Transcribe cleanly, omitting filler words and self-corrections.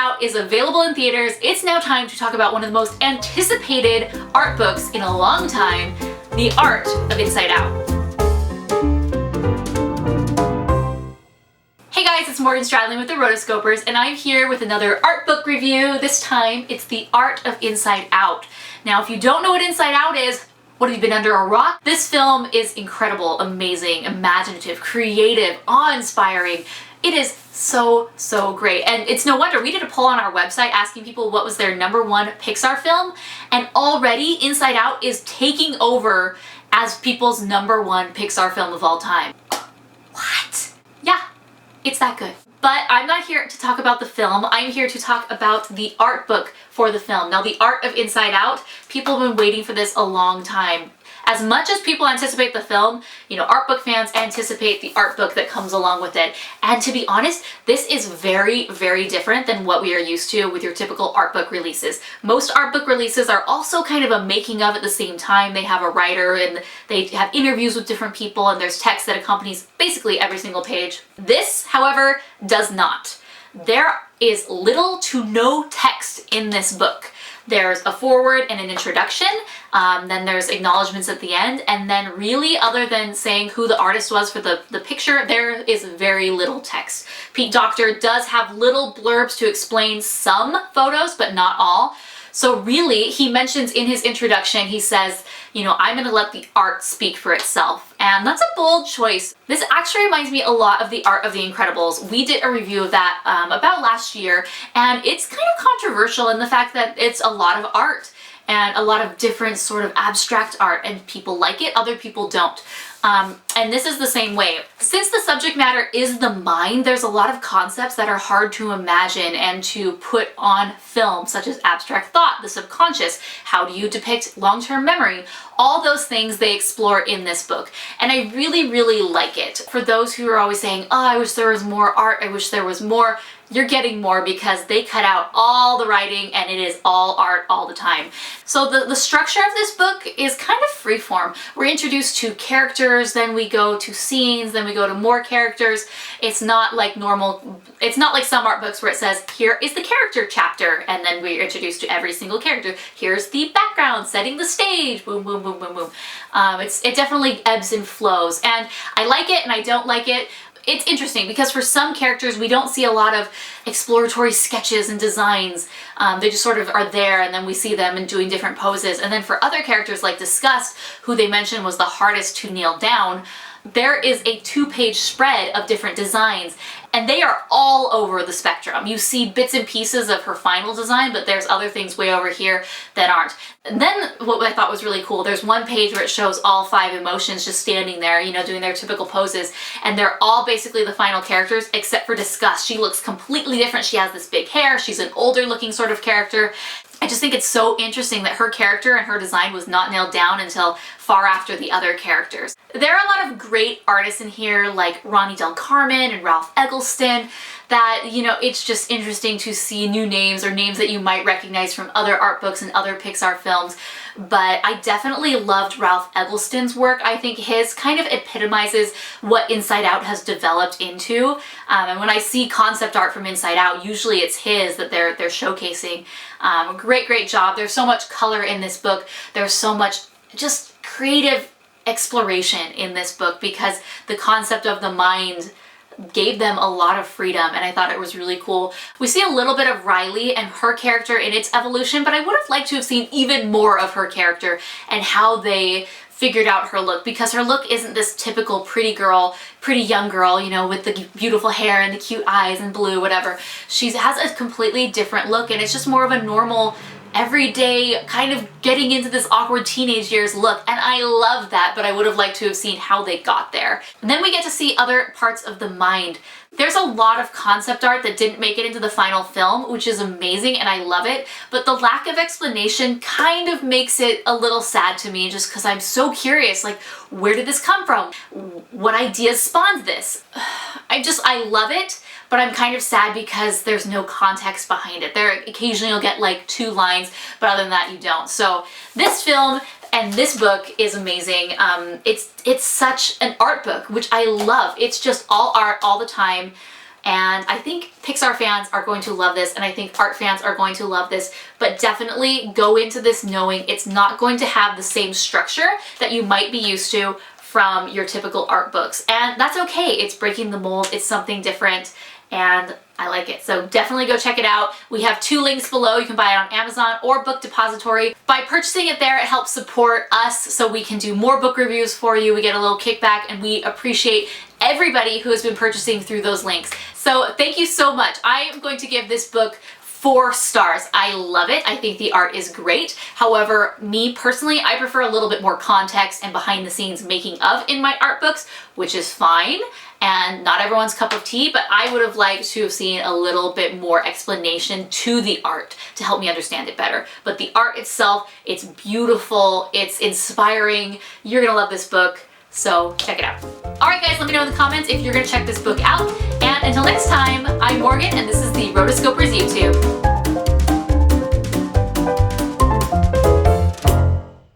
Out is available in theaters. It's now time to talk about one of the most anticipated art books in a long time, The Art of Inside Out. Hey guys, it's Morgan Stradling with the Rotoscopers, and I'm here with another art book review. This time, it's The Art of Inside Out. Now, if you don't know what Inside Out is, what, have you been under a rock? This film is incredible, amazing, imaginative, creative, awe-inspiring. It is so great, and it's no wonder. We did a poll on our website asking people what was their #1 Pixar film, and already Inside Out is taking over as people's #1 Pixar film of all time. What? Yeah, it's that good. But I'm not here to talk about the film. I'm here to talk about the art book for the film. Now, The Art of Inside Out, people have been waiting for this a long time. As much as people anticipate the film, art book fans anticipate the art book that comes along with it. And to be honest, this is very different than what we are used to with your typical art book releases. Most art book releases are also kind of a making of at the same time. They have a writer and they have interviews with different people, and there's text that accompanies basically every single page. This, however, does not. There is little to no text in this book. There's a foreword and an introduction, then there's acknowledgments at the end, and then really, other than saying who the artist was for the picture, there is very little text. Pete Docter does have little blurbs to explain some photos, but not all. So really, he mentions in his introduction, he says, I'm gonna let the art speak for itself. And that's a bold choice. This actually reminds me a lot of The Art of the Incredibles. We did a review of that about last year, and it's kind of controversial in the fact that it's a lot of art and a lot of different sort of abstract art, and people like it, other people don't. And this is the same way. Since the subject matter is the mind, there's a lot of concepts that are hard to imagine and to put on film, such as abstract thought, the subconscious, how do you depict long-term memory, all those things they explore in this book. And I really like it. For those who are always saying, oh, I wish there was more art, I wish there was more, you're getting more because they cut out all the writing and it is all art all the time. So the structure of this book is kind of freeform. We're introduced to characters, then we go to scenes, then we go to more characters. It's not like some art books where it says, here is the character chapter, and then we're introduced to every single character. Here's the background, setting the stage, boom, boom, boom, boom, boom. It definitely ebbs and flows, and I like it and I don't like it. It's interesting because for some characters we don't see a lot of exploratory sketches and designs. They just sort of are there, and then we see them in doing different poses. And then for other characters like Disgust, who they mentioned was the hardest to nail down, there is a 2-page spread of different designs, and they are all over the spectrum. You see bits and pieces of her final design, but there's other things way over here that aren't. And then what I thought was really cool, there's one page where it shows all 5 emotions just standing there, doing their typical poses, and they're all basically the final characters except for Disgust. She looks completely different. She has this big hair, she's an older looking sort of character. I just think it's so interesting that her character and her design was not nailed down until far after the other characters. There are a lot of great artists in here like Ronnie Del Carmen and Ralph Eggleston that, it's just interesting to see new names or names that you might recognize from other art books and other Pixar films. But I definitely loved Ralph Eggleston's work. I think his kind of epitomizes what Inside Out has developed into. And when I see concept art from Inside Out, usually it's his that they're showcasing. Great job. There's so much color in this book. There's so much just creative exploration in this book because the concept of the mind gave them a lot of freedom, and I thought it was really cool. We see a little bit of Riley and her character in its evolution, but I would have liked to have seen even more of her character and how they figured out her look, because her look isn't this typical pretty young girl, with the beautiful hair and the cute eyes and blue, whatever. She has a completely different look, and it's just more of a normal everyday kind of getting into this awkward teenage years look, and I love that, but I would have liked to have seen how they got there. And then we get to see other parts of the mind. There's a lot of concept art that didn't make it into the final film, which is amazing and I love it, but the lack of explanation kind of makes it a little sad to me, just because I'm so curious, like, where did this come from? What ideas spawned this? I love it, but I'm kind of sad because there's no context behind it. There occasionally you'll get like 2 lines, but other than that you don't. So this film and this book is amazing. It's such an art book, which I love. It's just all art all the time. And I think Pixar fans are going to love this, and I think art fans are going to love this, but definitely go into this knowing it's not going to have the same structure that you might be used to from your typical art books. And that's okay. It's breaking the mold. It's something different, and I like it. So definitely go check it out. We have 2 links below. You can buy it on Amazon or Book Depository. By purchasing it there, it helps support us so we can do more book reviews for you. We get a little kickback, and we appreciate everybody who has been purchasing through those links. So thank you so much. I am going to give this book 4 stars. I love it. I think the art is great. However, me personally, I prefer a little bit more context and behind the scenes making of in my art books, which is fine and not everyone's cup of tea, but I would have liked to have seen a little bit more explanation to the art to help me understand it better. But the art itself, it's beautiful, it's inspiring. You're gonna love this book, so check it out. All right, guys, let me know in the comments if you're gonna check this book out. And until next time, I'm Morgan, and this is the Rotoscopers YouTube.